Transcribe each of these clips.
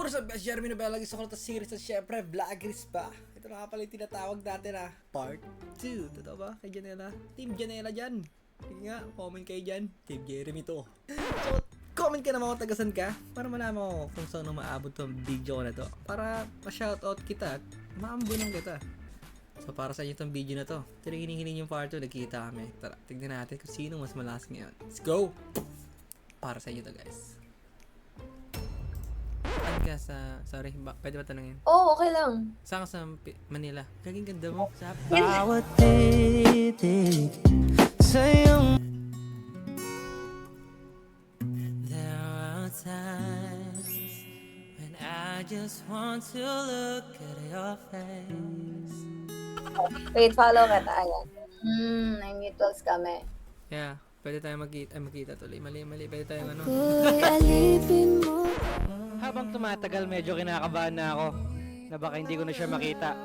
What's up guys, Jeremy Nobel lagi sa Kulta Series at syempre Vloggeries pa. Ito na nga pala yung tinatawag natin na Part 2. Totoo ba kay Janela? Team Janela dyan. Sige nga, comment kayo dyan. Team Jeremy to. So, comment ka naman kung tagasan ka para malaman ko kung saan maabot tong video ko na to. Para ma-shoutout kita at maambunan kita. So para sa inyo itong video na to. Ito na hinihiling yung part 2, nagkita kami. Tara, tignan natin kung sino mas malakas ngayon. Let's go! Para sa inyo to guys. Saan ka sa... Sorry, pwede ba tanongin? Oo, okay lang. Saan ka sa Manila? Gaging ganda mo. Sa Bawat titig sa iyong There are times when I just want to look at your face. Wait, follow kita. Ayan. May mutuals kami. Yeah, pwede tayo magkita tuloy. Mali. Pwede tayo ano. Ako'y alipin mo. Habang tumatagal, medyo kinakabahan na ako na baka hindi ko na siya makita.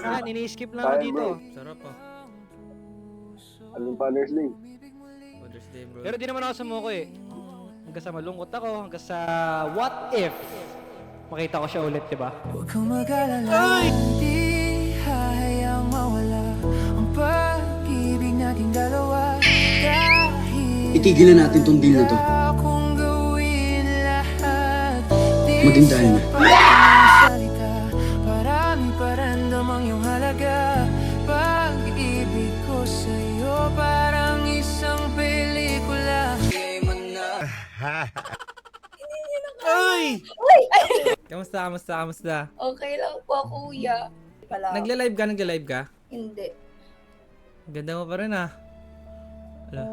Yan, ini-skip lang ako dito. Sarap ah. Anong Father's Day? Father's Day bro. Pero di naman ako sumuko eh. Hanggang sa malungkot ako, hanggang sa what if makita ko siya ulit, diba? Huwag kang mag-alala, hindi hahayaang mawala ang pag-ibig nating dalawa. Dahil Itigil na natin tong deal na to. akong gawin lahat. Maging dahil na. Salita, parami paramdam ang iyong halaga. Pag-ibig ko sa'yo parang isang pelikula. Ay! Uy! Kamusta? Okay lang po, kuya. Pala. Nagla-live ka? Hindi. Ganda mo pa rin ah. Wala.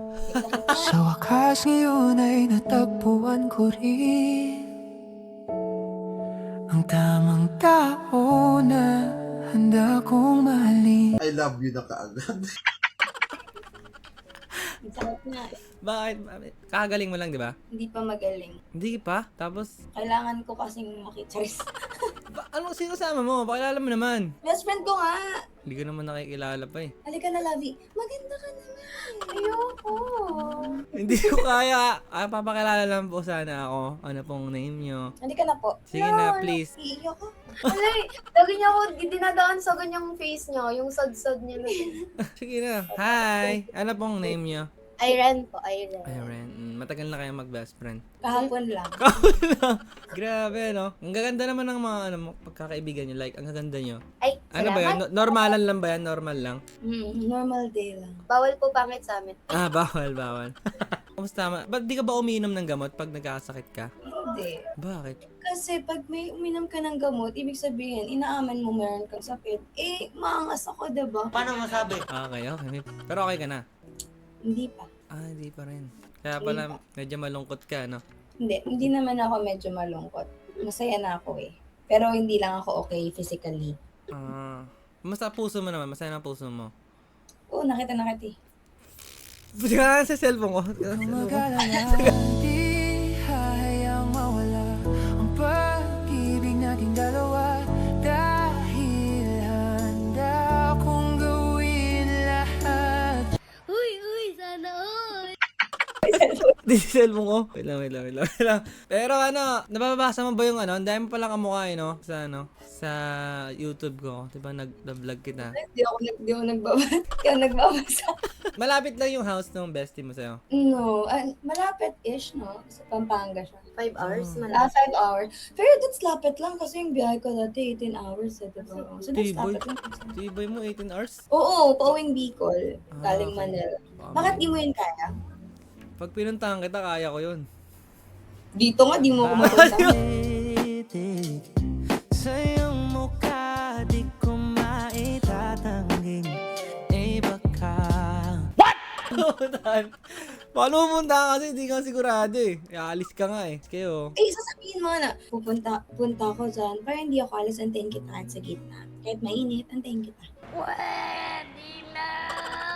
Sa wakas ngayon ay natagpuan ko rin ang tamang tao na handa kong mahalin. I love you na kaagad. Ang sakit nga eh. Bakit? Kakagaling mo lang, di ba? Hindi pa magaling. Hindi pa? Tapos, Kailangan ko kasing makitsaris. ano sino kasama mo? Pakilala mo naman. Best friend ko nga. Hindi ko naman nakikilala pa eh. Halika na, Lavi. Maganda ka naman. Ayoko. Hindi ko kaya. Papakilala lang po sana ako. Ano pong name nyo? Halika na po. Sige na, please. Iiyak ko. Alay, lagi niya ako dinadaan sa ganyang face niya, yung sad-sad niya na. Sige na. Hi! Ano pong name nyo? Iren po, Iren. Ayun. Matagal na kayo mag-best friend. Kahapon lang. Grabe, no? Ang gaganda naman ng mga ano, pagkakaibigan nyo. Like, ang gaganda nyo. Ay, Ano ba yan? Normalan lang ba yan? Normal lang? Normal day lang. Bawal po pangit sa amin. Ah, bawal. Kumusta? Ba't di ka ba umiinom ng gamot pag nagkakasakit ka? Hindi. Bakit? Kasi pag may uminom ka ng gamot, ibig sabihin, inaaman mo meron kang sakit. Eh, maangas ako, diba? Okay. Pero okay ka na? Hindi pa. Ah, hindi pa rin. Kaya pala, medyo malungkot ka, no? Hindi naman ako medyo malungkot. Masaya na ako eh. Pero hindi lang ako okay physically. Ah, basta puso mo naman, masaya na puso mo. Oo, nakita eh. Diyan sa cellphone ko. Mag-alala, hindi hahayaang mawala ang pag-ibig nating dalawa. Dahil handa akong gawin lahat. Di sa cellphone ko. Wait lang. Pero ano, nababasa mo ba yung ano? Ang dami mo palang kamukha eh, no? Sa YouTube ko. Diba nag-vlog kita? Hindi ako nagbabasa. Malapit lang yung house ng bestie mo sa'yo. No, malapit-ish, no? Sa Pampanga siya. 5 hours, 5 malapit. hours. Pero that's lapit lang kasi yung biyahe ko dati 18 hours, diba? So that's Tiboy. lapit lang. Tibay mo, 18 hours? Oo, pauwing Bicol, galing okay. Manila. Bakit di mo yun kaya? Pag pinuntahan kita, kaya ko yun. Dito nga, di mo ako mapunta. Titig sa iyong mukha, di ko maitatanging iba ka. Paano pumunta kasi hindi ka sigurado eh. Alis ka nga eh. Kayo. Eh, sasabihin mo na, punta ako dyan, para hindi ako alis, antayin kita kahit sa gitna. Kahit mainit, antayin kita.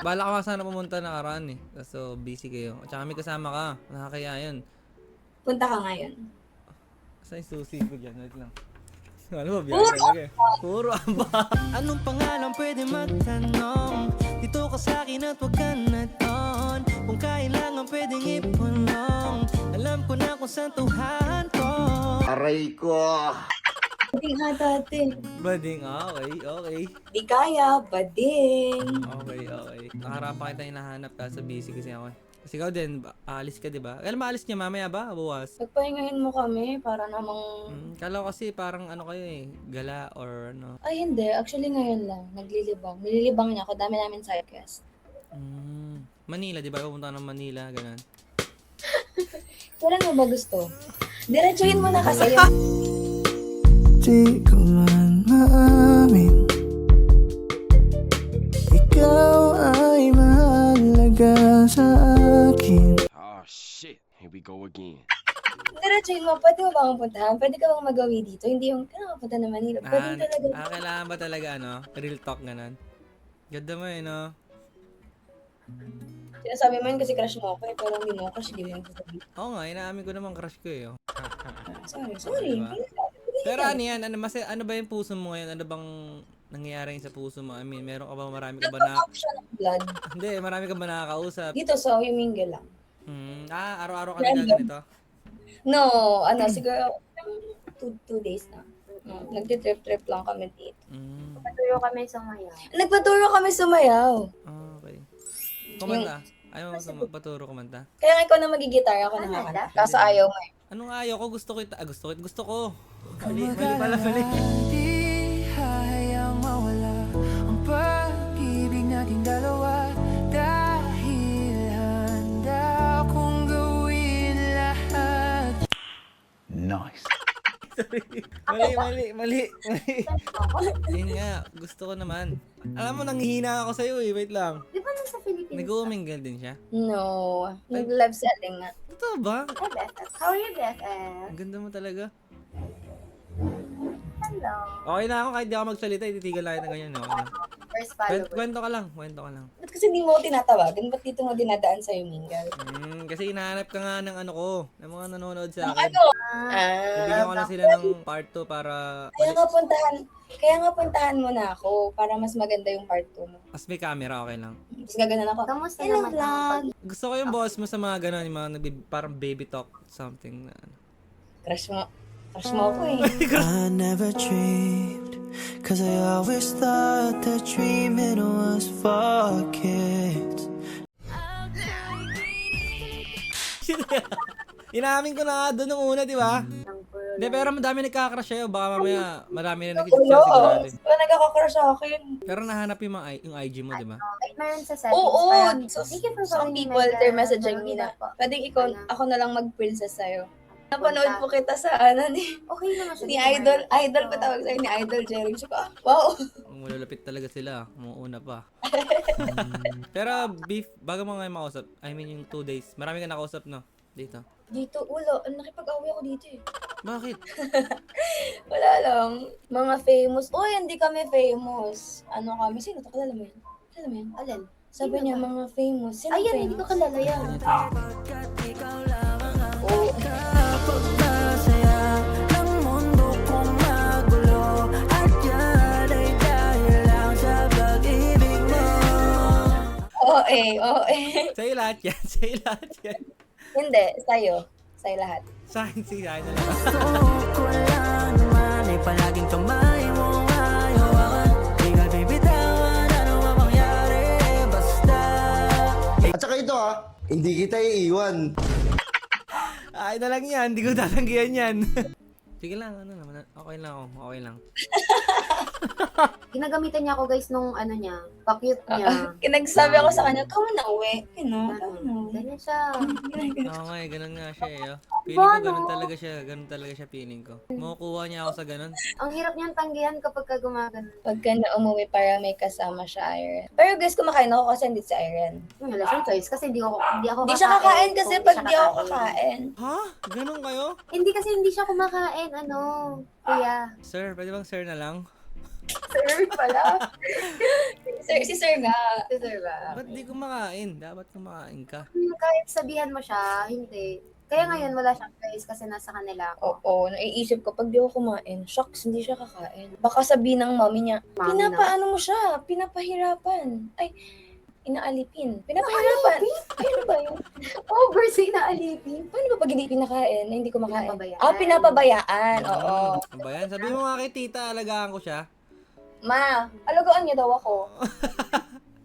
Bala ka sana pumunta nakaraan eh. So, busy kayo. At saka may kasama ka. Nakakaya yun. Punta ka ngayon. Saan yung susi ko dyan? Wait lang. Ano ba? Biyahe talaga eh. Puro aba. Anong pangalan pwede magtanong? Dito ka sa'kin at wag ka na doon. Kung kailangan pwedeng ipunong. Alam ko na kung saan tuhan ko. Aray ko! Bading dati. Bading, okay. Di kaya, bading. Okay. Nakarapan kita hinahanap ka sa busy kasi ako. Kasi ikaw din, aalis ka, di ba? Kailan maalis niya? Mamaya ba? Buwas? Pagpahingahin mo kami para namang... Kala ko kasi parang ano kayo eh, gala or ano. Ay, hindi. Actually, ngayon lang. Naglilibang. Nililibang niya ako. Dami namin side quest. Manila, di ba? Pupunta ka ng Manila, ganun. Kailan mo ba gusto? Diretsuhin mo na kasi yung... Di ko man maamin, ikaw ay mahalaga sa akin. Oh shit, here we go again. Diretsuhin mo. Pwede mo ba akong puntahan? Pwede ka bang magawi dito? Hindi yung, kailangan punta na Manila. Pwede talaga. Kailangan ba talaga, ano? Real talk, ganun. Ganda mo eh, no? Sinasabi mo yun kasi crush mo ako eh. Pero hindi mo crush, hindi mo yung sasabihin. Oo nga, inaamin ko naman crush ko eh. Oh. Sorry. Diba? Pero ano yan? Ano ba yung puso mo ngayon? Ano bang nangyayari sa puso mo? I mean, meron ka ba, marami ka ba na... Nagpa-pop siya ng blood. Hindi, marami ka ba nakakausap? Dito sa Humingle lang. Araw-araw ka na ganito? No, siguro 2 days na. Nagtitrip-trip lang kami dito. Patuyo kami sa maya. Nagpaturo kami sumayaw. Okay. Kumanta? Ayaw mo paturo kumanta? Kaya nga ikaw na magigitar, ako na kakanta. Kaso ayaw mo eh. Anong ayaw ko? Gusto ko. Mali pala. Di hayang mawala ang pag-ibig nating dalawa, dahil handa kong gawin lahat. Nice. Mali. Yun nga, gusto ko naman. Alam mo, nanghihina ako sa'yo eh. Wait lang. Di ba nasa Philippines? Nag-uuminggal din siya? No, nag-live selling na. Totoo ba? Hi, BFF. How are you, BFF? Ang ganda mo talaga. Hello. Okay na ako, kahit di ako magsalita, ititigil lang kita ganyan. Okay na. First follower. Kwento ka lang. Ba't kasi di mo ako tinatawagan? Ba't dito mo dinadaan sa Humingle? Kasi hinahanap ka nga ng ano ko, ng mga nanonood sa akin. Ano? Bibigyan ko lang sila ng part 2 para Kaya nga puntahan mo na ako para mas maganda yung part 2 mo. mas may camera, okay lang. Tapos gaganan ako. Kamusta Hello, naman vlog. Gusto ko yung boss mo sa mga ganun, yung mga parang baby talk, something na ano. Crush mo. Crush mo ako eh. I never dreamed, cause I always thought that dreaming was for kids. Inamin ko na nga doon nung una, di ba? ng puro Hindi, pero madami nagkakrush sa'yo. Baka mamaya marami na Ulo. nag-chat sigurado. Wala nagkaka-crush sa akin. Pero nahanap yung IG mo, di ba? Like, meron sa settings. Oo. parang, So, thank you for some following me, people, Mega. they're messaging me na, Po. pwedeng ako na lang mag-princess sa'yo. Napanood po kita sa ni Okay naman siya. ni Idol pa tawag sa'yo, ni Idol Jerry. Sabi ko, wow. Malulupit talaga sila. Umuuna pa. Pero beef, bago mo ngayon makausap, I mean yung 2 days, marami ka nakausap, no? Dito. Dito, ulo. Nakipag-away ako dito eh. Bakit? Wala lang. Mga famous. Uy, hindi kami famous. Ano kami? Sino to? Kilala mo yun? Kilala mo yun? Alin? Sabi niya, mga famous. Sino Ayun, famous? hindi ko kalala yan. Oo. Pagkasaya ng mundo kong magulo, at yan ay dahil lang sa pag-ibig mo. Oo. Sa'yo lahat yan. Hindi, sa'yo. Sa'yo lahat. Sa akin, sige, na lang. Gusto ko lang naman ay palaging kamay mo hayawakan. Di ka bibitawan, ano ang mangyari, basta. At saka ito hindi kita iiwan. Ay na lang yan, hindi ko tatanggihan yan. Sige lang, ano naman, okay lang. Ginagamitan niya ako guys nung ano niya, pa-cute niya. Kinagsabi ako sa kanya, come na uwi. Ganyan siya. Oo nga ganun nga siya eh. Oh. Feeling ko ganun talaga siya feeling ko. Makukuha niya ako sa ganun. Ang hirap niyang tanggihan kapag ka gumagano. Pagka na umuwi para may kasama siya, Iren. Pero guys, kumakain ako kasi hindi si Iren. Wala siyang choice kasi hindi ako Hindi siya kakain kasi kung pag siya di ako kakain. Ha? Ganun kayo? Hindi kasi hindi siya kumakain, kuya. Sir, pwede bang sir na lang? Sir pala. Si Sir nga. Sir ba? Ba't di kumakain? Dapat kumakain ka. Kahit sabihan mo siya, hindi. Kaya ngayon wala siyang choice kasi nasa kanila ako. Oo, naiisip ko, pag di ako kumain, shocks, hindi siya kakain. Baka sabihin ng mami niya, Mami pinapaano mo siya, pinapahirapan. Ay, inaalipin. Pinapahirapan. Ano ba yun? Over sa inaalipin. Paano ba pag hindi pinakain na hindi ko makain? Pinapabayaan. Pinapabayaan. Oo. Ano ba yan? Sabi mo nga kay tita, alagaan ko siya. Ma, alagaan niya daw ako.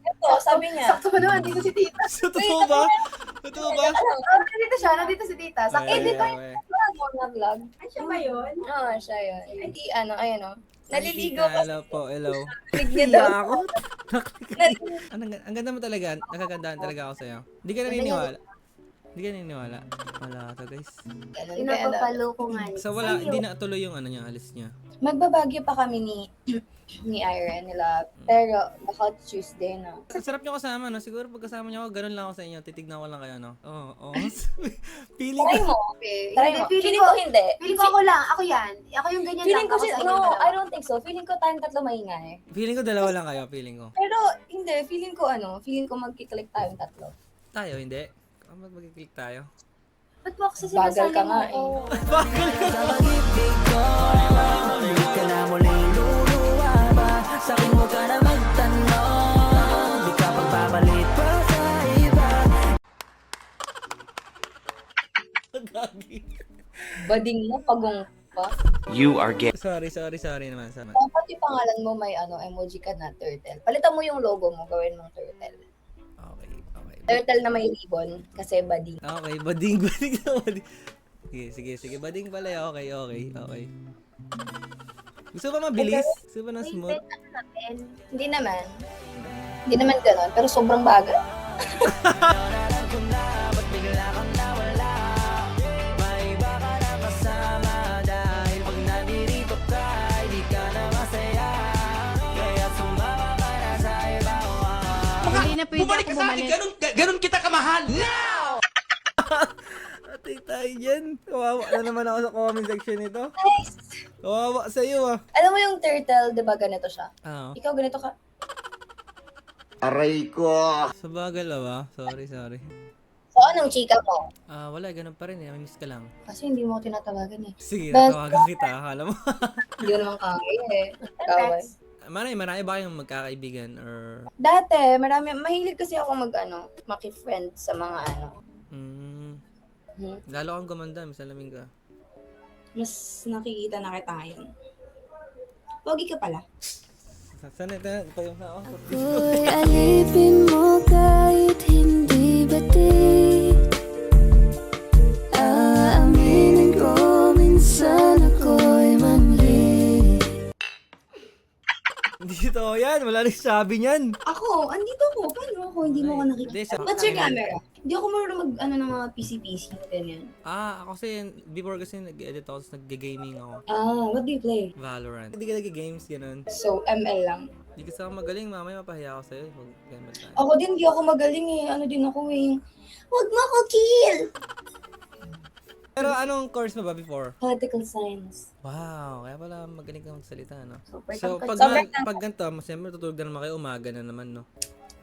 Ito, sabi niya. Sakto ba naman, dito si tita. So, totoo ba? Totoo ba? Nandito siya, nandito si tita. Ay, Dito ay, ay. Na vlog. Ay, siya ba yun? Oo, siya yun. Hindi, ayan o. Naliligo Tita, kasi. hello po, hello. Naliligo daw. Ako? Naliligo. Ang ganda mo talaga. Nakagandaan talaga ako sa'yo. Hindi ka naniniwala. Hindi ka naniniwala. Wala to, guys. Ganun, Pinapapalo ko nga. So, wala. Hindi na tuloy yung ano niya, alis niya. Magbabagyo pa kami ni Irene nila. Pero baka Tuesday na. Ang sarap niyo kasama, no? Siguro pag kasama niyo ako, ganun lang ako sa inyo. Titignan ko lang kayo, no? Oo, oo. Feeling Try ko. mo. Okay. Try Hindi, mo. feeling Feeling ko, ko hindi. feeling ko ako lang. Ako yan. Ako yung ganyan Feeling lang. ko Ako si, sa no, inyo I dalawa. don't think so. Feeling ko tayong tatlo maingay. Feeling ko dalawa lang kayo, feeling ko. Pero hindi, feeling ko magkiklik tayong tatlo. Tayo, hindi. Mag-click tayo. Ba't mo ako Bagal ka sinasabi mo? nga eh. Oo. Sa pag-ibig ko, di ka na muling luluwa ba? Sa akin huwag ka na magtanong, di ka pagpapalit pa sa iba. Gagi. Bading mo, pagong pa. You are gay. Sorry naman. Dapat yung pangalan mo may emoji ka na turtle. Palitan mo yung logo mo, gawin mong turtle. Okay. Turtle na may ribbon, kasi bading. Okay, bading na bading. Sige, bading pala. Okay. Gusto ba mabilis? Gusto ba ng smooth? Hindi naman. Hindi naman ganon, pero sobrang bagal. Alam ko na, ba't bigla kang nawala? May iba ka na kasama, dahil pag nandirito ka, di ka na masaya. Kaya sumama ka na sa ibang Hindi na pwede ako bumalik. Ganun kita kamahal. Atay tayo dyan. Kawawa na naman ako sa comment section nito. Nice! Kawawa sa'yo ah. Alam mo yung turtle, di ba ganito siya? Ah, Ikaw ganito ka. Aray ko. sa bagal ba? Sorry. So, anong chika mo? Ah, wala, ganun pa rin eh. May miss ka lang. Kasi hindi mo ako tinatawagan eh. Sige, But- natawagan kita. Akala mo. Hindi ko naman kaya eh. Kaway. Marami ba kayong magkakaibigan or... Dati, mahilig kasi ako maki-friend sa mga Lalo kang gumanda, may salamin ka. mas nakikita na kita ngayon. Pogi ka pala. Saan ito? Ito yung ako. Ako'y alipin mo kahit hindi bati. Aaminin ko minsan ako'y mali. Hindi totoo yan. Wala rin sabi niyan. Ako, andito ako. Paano ako? Hindi mo ako nakikita. Hindi, sa- What's your camera? Hindi ako marunong ng mga PC, ganyan. Ako kasi, before kasi nag-edit ako, tapos nag-gaming ako. What do you play? Valorant. Hindi ka nag-games, ganun. So, ML lang. Hindi kasi ako magaling, mamaya mapahiya ako sa'yo. Huwag ganun tayo. Ako din, di ako magaling eh. Ano din ako eh. Huwag mo ako kill! Pero anong course mo ba before? Political science. Wow, kaya pala magaling ka magsalita, no? Super So, tangkad. pag ganito, siyempre tutulog na naman kayo, umaga na naman, no?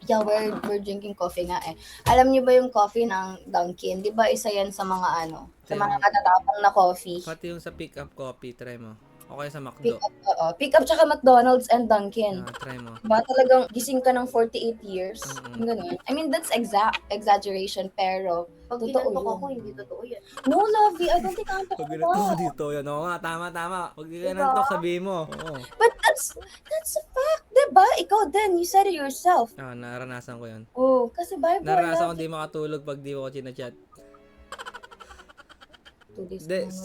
Yeah, we're drinking coffee nga eh. Alam niyo ba yung coffee ng Dunkin? Di ba isa yan sa mga sa mga natatapang na coffee? Pati yung sa pick-up coffee, try mo. O kaya sa Pick McDo. up, pick up tsaka McDonald's and Dunkin. Try mo. Ba talagang gising ka ng 48 years? Mm-mm. Ganun. I mean, that's exaggeration, pero Pag totoo tinantok yun. ako, hindi totoo yan. No, Lovey, I don't think I'm Pag talking ginanto about. dito, yan. Oo nga, tama. Pag Diba? ginantok, sabihin mo. Oo. But that's a fact, diba? Ikaw din, you said it yourself. Naranasan ko yun. Oh, kasi Bible, Naranasan ko Lovey. di makatulog pag di ko chinachat. 2 days Hindi, na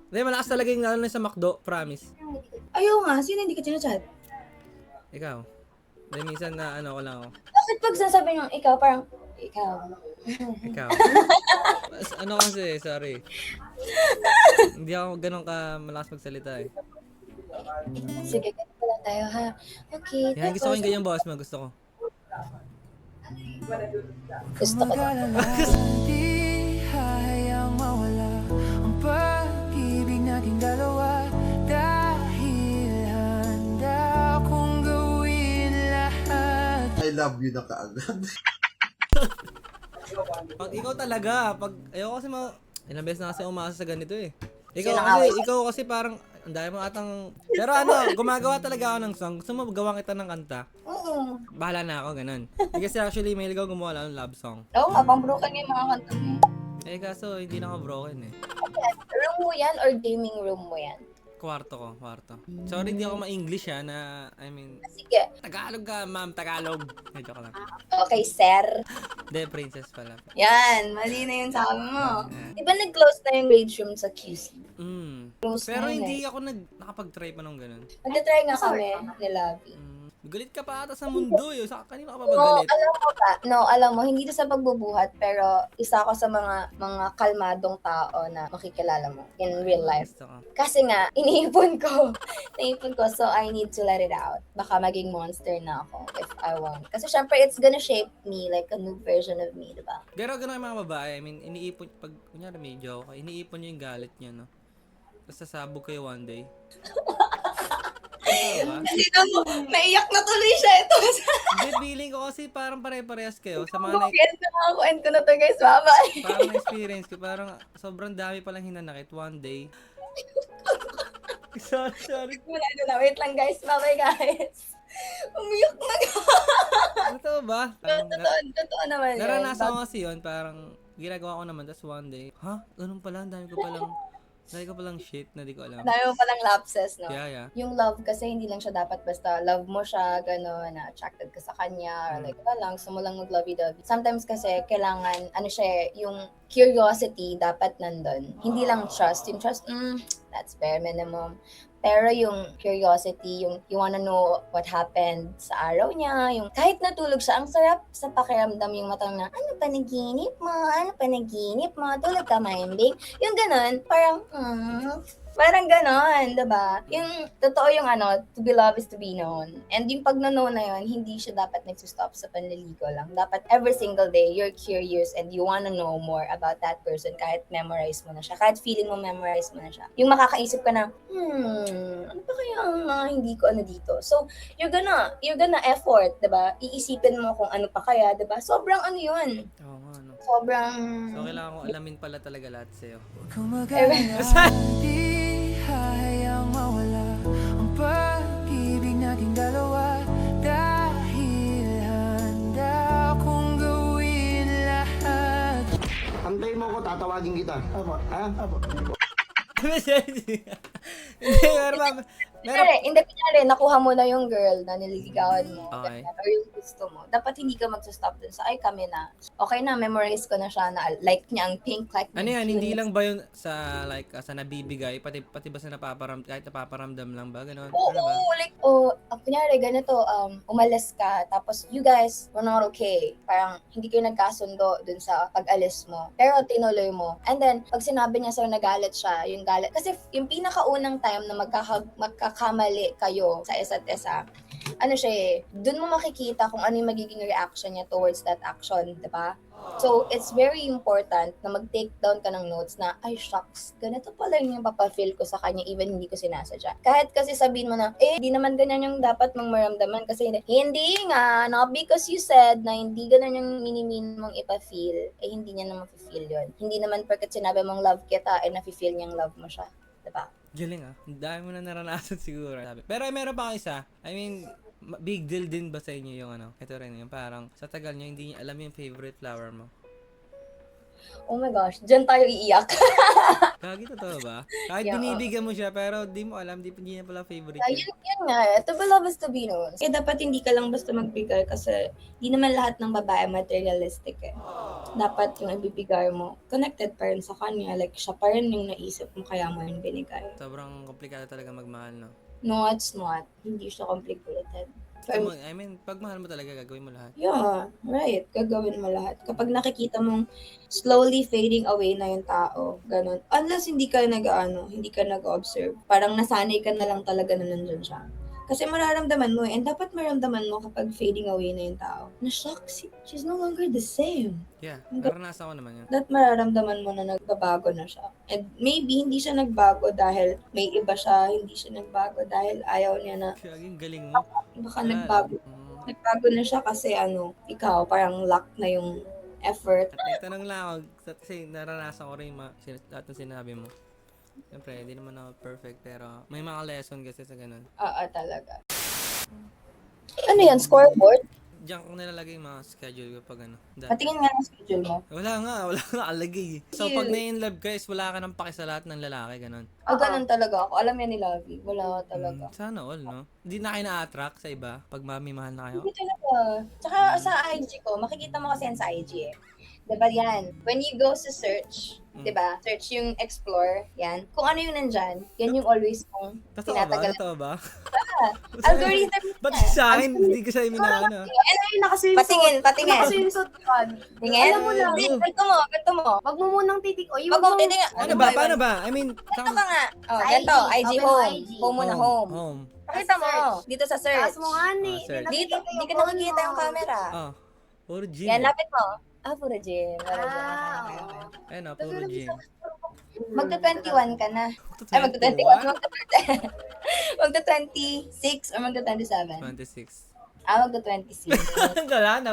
hindi, malakas talaga yung lalo na sa McDo, promise. Ayaw nga, sino hindi ka chinachat? Ikaw. Hindi, minsan na ano ko lang ako. Bakit pag sasabi ng ikaw, parang, ikaw. Ikaw. Ano kasi, sorry. Hindi ako ganun ka malakas magsalita eh. Sige, ganito lang tayo ha. Okay, Yan, gusto ko yung ganyan boss mo, gusto ko. Gusto ko. Di hahayaang mawala ang pag-ibig nating dalawa. Dahil handa kong gawin lahat. I love you na kaagad. Pag ikaw talaga, ayoko kasi ilang beses na kasi umasa sa ganito eh. Ikaw Sino kasi, away? ikaw kasi parang, Ang dami mo atang... Pero ano, gumagawa talaga ako ng song. Gusto mo gawa kita ng kanta? Oo. Bahala na ako, ganun. Kasi actually, may ligaw gumawa lang ng love song. Oo nga, pang broken yung mga kanta mo. Eh kaso, hindi na ako broken eh. Room mo yan or gaming room mo yan? Kwarto. Sorry, hindi ako ma-English ha, na, I mean, Sige. Tagalog ka, ma'am, Tagalog. Joke lang. Okay, sir. Hindi, princess pala. Yan, mali na yun sabi mo. Di ba nag-close na yung rage room sa QC? Close Pero na yun hindi ako nakapag-try pa nung ganun. Nag-try nga kami ni Lavi. Galit ka pa ata sa mundo eh. Sa kanino ka pa ba No, galit? alam mo ba? No, alam mo, hindi to sa pagbubuhat, pero isa ako sa mga kalmadong tao na makikilala mo in real life. Gusto ko. Kasi nga, iniipon ko. So I need to let it out. Baka maging monster na ako if I want. Kasi syempre, it's gonna shape me like a new version of me, diba? Pero ganun yung mga babae. I mean, iniipon, pag kunyari may joke, iniipon nyo yung galit nyo, no? Tapos sasabog kayo one day. Diba? Sino mo, naiyak na tuloy siya ito. Hindi, feeling ko kasi parang pare-parehas kayo. Sa mga End ko na to guys, bye-bye. parang experience ko, parang sobrang dami palang hinanakit one day. Sorry. Wala na, wait lang guys, bye-bye guys. Umiyak na Totoo ba? Totoo naman yun. Naranasan ko kasi yun, parang ginagawa ko naman, tapos one day, ganun pala, ang dami ko palang shit na di ko alam. Dami mo palang lapses, no? Yeah. Yung love kasi hindi lang siya dapat basta love mo siya, gano'n, na attracted ka sa kanya, or like, lang, gusto mo lang mag-lovey-dovey. Sometimes kasi, kailangan, yung curiosity dapat nandun. Hindi lang trust. Yung trust, that's bare minimum. Pero yung curiosity, yung you wanna know what happened sa araw niya, yung kahit natulog siya, ang sarap sa pakiramdam yung matang na, ano panaginip mo, tulog ka mahimbing. Yung ganun, parang ganon, diba? Yung, totoo yung to be loved is to be known. And yung pag na-know na yun, hindi siya dapat nagsustop sa panliligo lang. Dapat every single day, you're curious and you wanna know more about that person kahit memorize mo na siya. Kahit feeling mo memorize mo na siya. Yung makakaisip ka na, ano pa kaya ang mga hindi ko dito? So, you're gonna effort, diba? Iisipin mo kung ano pa kaya, diba? Sobrang yun. Oo nga, no. Sobrang... So, kailangan ko alamin pala talaga lahat sa'yo. Di hayang mawala ang pag-ibig nating dalawa dahil handa kong gawin lahat. Antayin mo ko, tatawagin kita. Ha? Hindi, meron Kunyari, nakuha mo na yung girl na nililigawan mo, Okay. ganyan, or yung gusto mo, dapat hindi ka magsa-stop dun sa, kami na, okay na, memorize ko na siya, na like niya ang pink, like Ano yan, hindi lang ba yun sa sa nabibigay, pati ba sa kahit napaparamdam lang ba, gano'n? Oo, Ano ba? like, kunyari, ganito, umalis ka, tapos you guys were not okay. Parang, hindi kayo nagkasundo dun sa pag-alis mo. Pero, tinuloy mo. And then, pag sinabi niya sa'yo, nagalit siya, yung galit. Kasi, yung pinakaunang time na magkakamali kayo sa isa't isa, dun mo makikita kung ano yung magiging reaction niya towards that action, di ba? So, it's very important na mag-take down ka ng notes na, ay, shucks, ganito pala yung papafeel ko sa kanya even hindi ko sinasadya. Kahit kasi sabihin mo na, di naman ganyan yung dapat mong maramdaman kasi hindi nga, not because you said na hindi ganun yung minimin mong ipafeel, hindi niya naman feel yun. Hindi naman porket sinabi mong love kita, nafe-feel niyang love mo siya. Diba? Galing ang dami mo na naranasan siguro. Pero meron pa akong isa, I mean, big deal din ba sa inyo yung ito rin, yung parang sa tagal nyo, hindi niya alam yung favorite flower mo? Oh my gosh, dyan tayo iiyak. Kagi, totoo ba? Kahit Yeah. binibigyan mo siya, pero di mo alam, di niya pala favorite Yun nga, to be loved is to be known. Dapat hindi ka lang basta magbigay kasi di naman lahat ng babae materialistic Dapat yung ibibigay mo, connected pa rin sa kanya. Like, siya pa rin yung naisip mo kaya mo yung binigay. Sobrang komplikado talaga magmahal, no? No, it's not. Hindi siya complicated. I mean, pag mahal mo talaga, gagawin mo lahat. Yeah, right. Gagawin mo lahat. Kapag nakikita mong slowly fading away na yung tao, ganun. Unless hindi ka hindi ka nag-observe. Parang nasanay ka na lang talaga na nandun siya. Kasi mararamdaman mo and dapat maramdaman mo kapag fading away na yung tao. Na-shock, she's no longer the same. Yeah, naranasan ko naman yun. That mararamdaman mo na nagbabago na siya. And maybe hindi siya nagbago dahil may iba siya, hindi siya nagbago dahil ayaw niya na. Kaya galing mo. Baka nagbago. Nagbago na siya kasi ikaw parang lack na yung effort. Nagtanong lang ako, kasi naranasan ko rin lahat ng sinabi mo. Siyempre, hindi naman ako perfect, pero may mga lesson kasi sa ganun. Oo, talaga. Ano yan? Scoreboard? Diyan ko nilalagay yung mga schedule ko pag ano. Patingin nga ng schedule mo. Wala nga alagay. So, pag na-in love ka is wala ka nang paki sa lahat ng lalaki, ganun. Ganun talaga ako. Alam yan ni Lovey. Wala talaga. Sana all, no? Hindi na kayo na-attract sa iba pag mamimahal na kayo. Hindi talaga. Tsaka sa IG ko, makikita mo kasi yan sa IG eh. Diba yan? When you go sa search, diba? Search yung explore, yan. Kung ano yung nandyan, yan yung always kong Totoo ba? tinatagal. Totoo ba? Algorithm Ba't niya. sa akin, hindi ko siya minaano. Ay, nakaswimsuit. Patingin. Nakaswimsuit yan. Tingin. Alam mo na. Ganto mo. Wag mo munang titik. O, Wag mong titingnan. Ano ba? Paano ba? I mean, Ganto ka nga. Oh, Sa ganto. IG. IG Open mo home. IG. Home muna, home. Home. Pakita mo. Search. Dito sa search. Taas mo nga ni. search. Dito, hindi ka nakikita yung camera. Ah, puro gym. Yan, lapit mo. Puro gym. Ayun puro gym. Magta-21 ka na. Ay, magta-21. Magta-26 or magta-27? 26. Magta-26.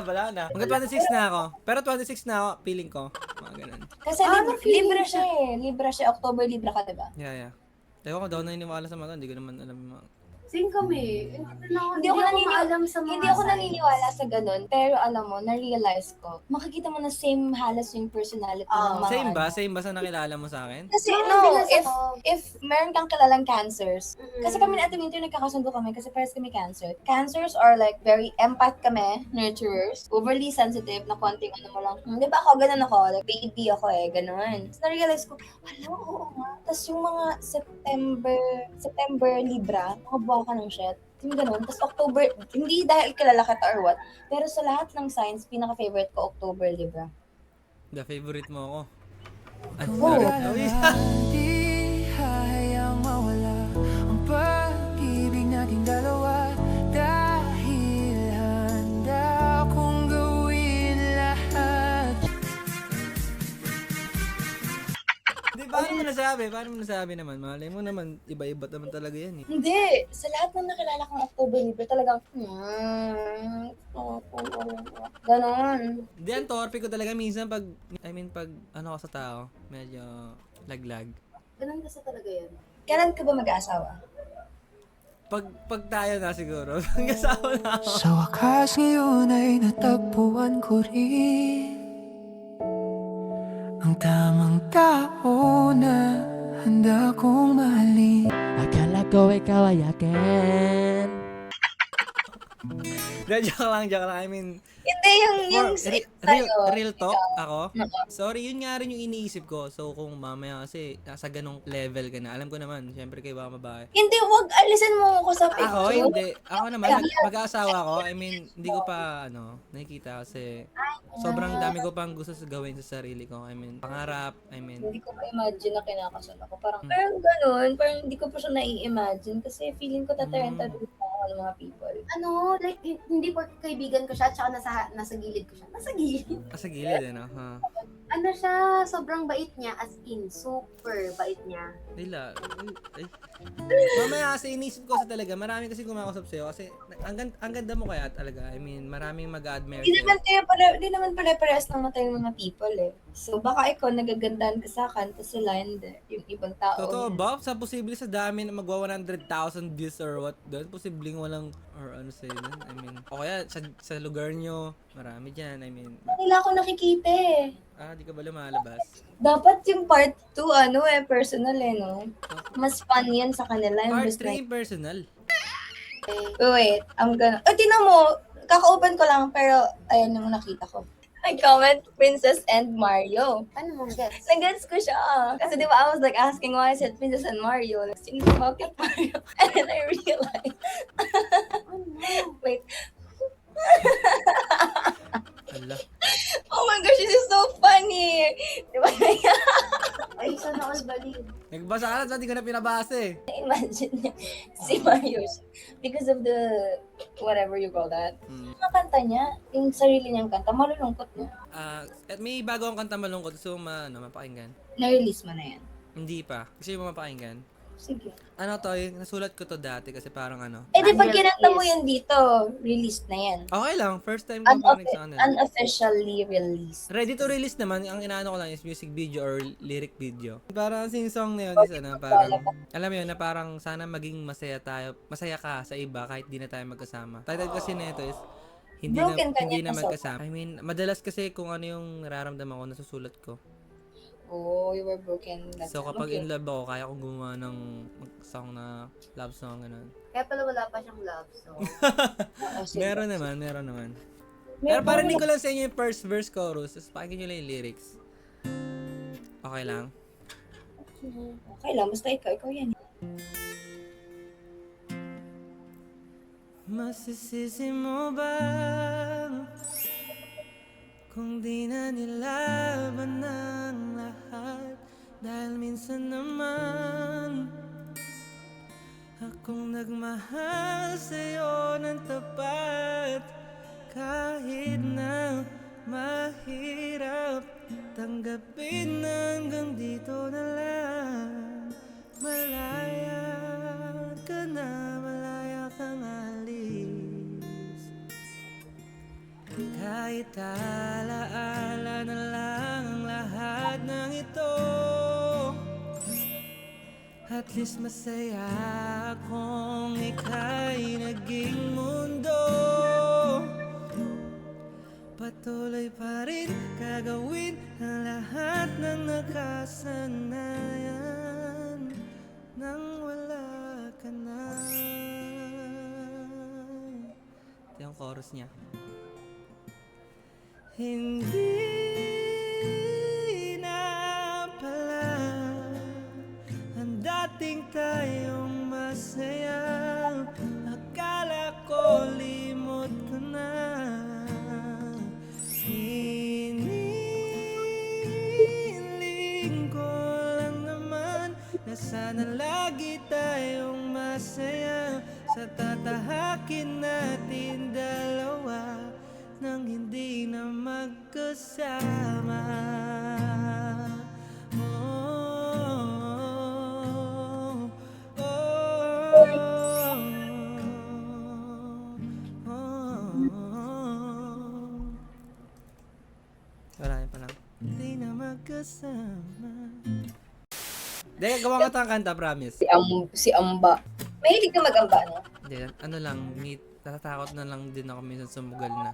wala na. Magka-26 na ako. Pero 26 na ako, feeling ko. Mga ganun. Kasi libre siya eh. Libre siya. October libre ka, diba? Yeah. Tayo ko daw naniniwala sa mga to, hindi ko naman alam yung mga... Same kami. Hindi ako maalam sa mga Hindi ako signs. naniniwala sa ganun. Pero alam mo, na-realize ko, makikita mo na same halos yung personality ng mga... Same ba? Same ba sa nakilala mo sa akin? Kasi Mga no, bilas if ako. if meron kang kilalang cancers, kasi kami na Ate Winter nagkakasundo kami kasi parehas kami cancer. Cancers are like very empath kami, nurturers, overly sensitive na konting ano mo lang. Di ba ako, ganun ako, like baby ako eh, ganun. Tapos na-realize ko, hala, oo nga. Tapos yung mga September Libra, makabuha ka ng shit. Yung ganun. Tapos October, hindi dahil kilala kita or what, pero sa lahat ng signs, pinaka-favorite ko, October Libra. The favorite mo ako. Oh. Di hayang mawala ang pag-ibig nating dalawa dahil handa kong gawin lahat. Di, paano mo nasabi naman? Malay mo naman, iba-iba naman talaga yan eh. Hindi. Sa lahat ng nakilala kong October Libra, talagang, ganon. Hindi, ang torpe ko talaga minsan pag ano ko sa tao, medyo laglag. Ganun kasi talaga yan. Kailan ka ba mag-aasawa? Pag tayo na siguro, hanggang asawa na ako. Sa wakas ngayon ay natagpuan ko rin ang tamang tao na handa kong mahalin. Akala ko ikaw ay akin. Joke lang. I mean, Hindi, yung real talk ako. Sorry, yun nga rin yung iniisip ko. So, kung mamaya kasi nasa ganong level ka na, alam ko naman, syempre kayo baka babae. Hindi, wag alisin mo ako sa Ako, picture. hindi. Ako naman, mag-aasawa ako. I mean, hindi ko pa, nakikita kasi sobrang dami ko pang gusto sa gawin sa sarili ko. I mean, pangarap, Hindi ko ma-imagine na kinakasal ako. Parang ganun. Parang hindi ko pa siya nai-imagine kasi feeling ko tataranta rin ako ng mga people. Ano, like, hindi porke kaibigan ko siya, tsaka nasa gilid ko siya. Nasa gilid. sa gilid, ha? Ano siya, sobrang bait niya, as in, super bait niya. Nila. Ay. Mamaya kasi inisip ko sa talaga, marami kasi kumakausap sa'yo kasi ang ganda mo kaya talaga. I mean, maraming mag-admire Hindi sa'yo. naman pare-parehas ng mata yung mga people eh. So baka ikaw nagagandahan ka sa akin, tapos sila hindi. Yung ibang tao. Totoo ba? Sa posible sa dami na magwa 100,000 views or what doon, posibleng walang or ano sa'yo doon. I mean, o kaya sa lugar nyo, marami dyan. I mean, Nila ako nakikita eh. di ka ba lumalabas? Dapat yung part 2, personal eh, no? Mas fun yan sa kanila. Yung Part gusto 3 personal. Wait, I'm gonna... tinan mo, kaka-open ko lang, pero ayan yung nakita ko. Nag-comment, Princess and Mario. Ano mong guess? Nag-gets ko siya. Kasi di ba I was like asking why I said Princess and Mario. Like, sino bakit Mario? And then I realized. Wait. Ala. Oh my gosh, this is so funny. Di ba? Ay, sana all baliw. Nagbasa ka na, so hindi ko na pinabasa eh. Imagine niya si Mario siya. Because of the whatever you call that. Ang kanta niya, yung sarili niyang kanta, malulungkot niya. At may bago akong kanta malungkot, so mapakinggan. Na-release mo na yan. Hindi pa. Kasi mo mapakinggan. Sige. Ano to, yung nasulat ko to dati kasi parang ano. Eh, di pag Unreleased. kinanta mo yan dito, released na yan. Okay lang, first time ko parang sa ano. Unofficially released. Ready to release naman, ang inaano ko lang is music video or lyric video. Parang sing-song na yun is ano, parang, alam mo yun, na parang sana maging masaya tayo, masaya ka sa iba kahit di na tayo magkasama. Title kasi na ito is, hindi Broken na, ka hindi niya na kasi. magkasama. I mean, madalas kasi kung ano yung nararamdaman ko, nasusulat ko. Oh, you were broken. That So time. kapag Okay. in love ako, kaya kong gumawa ng song na love song, ganun. Kaya pala wala pa siyang love song. Oh, sige. Meron naman. Pero parinig ko lang sa inyo yung first verse, chorus, tapos pakinggan nyo lang yung lyrics. Okay lang? Okay lang, basta ikaw yan. Masisisi mo ba kung di na nilaban ng lahat? Dahil minsan naman akong nagmahal sa'yo ng tapat. Kahit na mahirap tanggapin hanggang dito na lang. Malaya ka na, malaya kang alis. Kahit alaala na lang ang lahat ng ito, at least masaya akong ika'y naging mundo. Patuloy pa rin gagawin ang lahat ng nakasanayan nang wala ka na. Ito yung chorus niya. Hindi na pala ang dating tayong masaya. Akala ko limot ko na. Hiniling ko lang naman na sana lagi tayong masaya sa tatahakin natin dalawa nang hindi na magkasama. Wala pa lang. Hindi na magkasama. Dahil gawa ka tayong kanta, promise. Si Amba. Mahilig ka mag-amba, no? Hindi, ano lang, natatakot na lang din ako minsan sumugal na.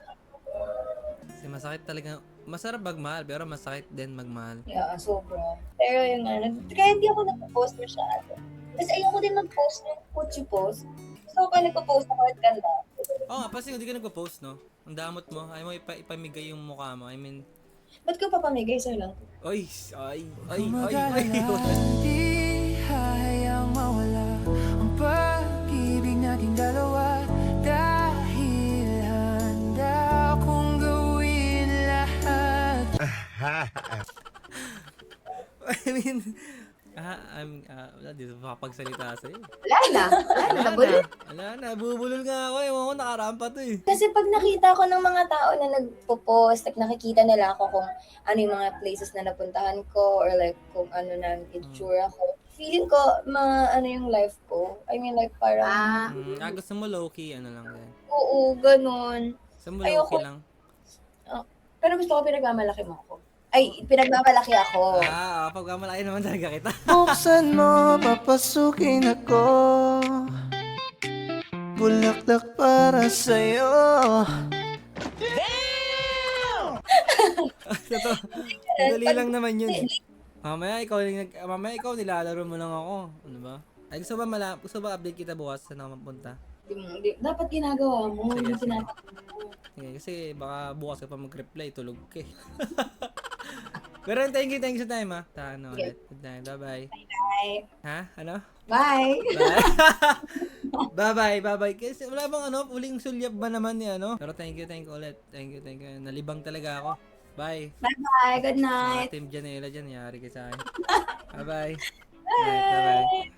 Kasi masakit talaga. Masarap magmahal, pero masakit din magmahal. Yeah, sobra. Pero yun nga, kaya hindi ako nag-post masyado. Kasi ayoko din mag-post ng Puchi post. So, pag nagpo-post ako at ganda. Oo nga, kasi hindi ka nagpo-post, no? Ang damot mo. Ayaw mo ipamigay yung mukha mo. I mean, Ba't ko papamigay sa'yo lang? ay. Di hayang mawala ang pag-ibig nating dalawa. Dahil handa kong gawin lahat. I mean, wala, di ba makapagsalita sa'yo. Wala na. Wala na, bubulol nga ako. Ewan ko, nakarampa to eh. Kasi pag nakita ko ng mga tao na nagpo-post, like nakikita nila ako kung ano yung mga places na napuntahan ko or like kung ano na itsura ko. Feeling ko, ano yung life ko. I mean like parang, Gusto mo low-key, ano lang din. oo, ganun. Gusto mo low-key lang. Pero gusto ko pinagmamalaki mo ako. Ay, pinagmamalaki ako. Pagkamalaki naman talaga kita. Buksan mo, papasukin ako. Bulaklak para sa'yo. Dali lang naman yun. Mamaya ikaw nilalaro mo lang ako. Ano ba? Ay, gusto ba update kita bukas saan ako mapunta? Dapat ginagawa mo. Sige, Yung sige. tinatanong mo. Kasi baka bukas ka pa mag-reply, tulog ka eh. Pero thank you sa time ha. Ano ulit. Good night. Bye-bye. Bye. Ha? Ano? Bye. Bye. Kasi wala bang uling sulyap ba naman ni ano? Pero thank you ulit. Thank you. Nalibang talaga ako. Bye. Bye. Good night. Team Janela dyan, yari ka sa akin. Bye-bye. Bye.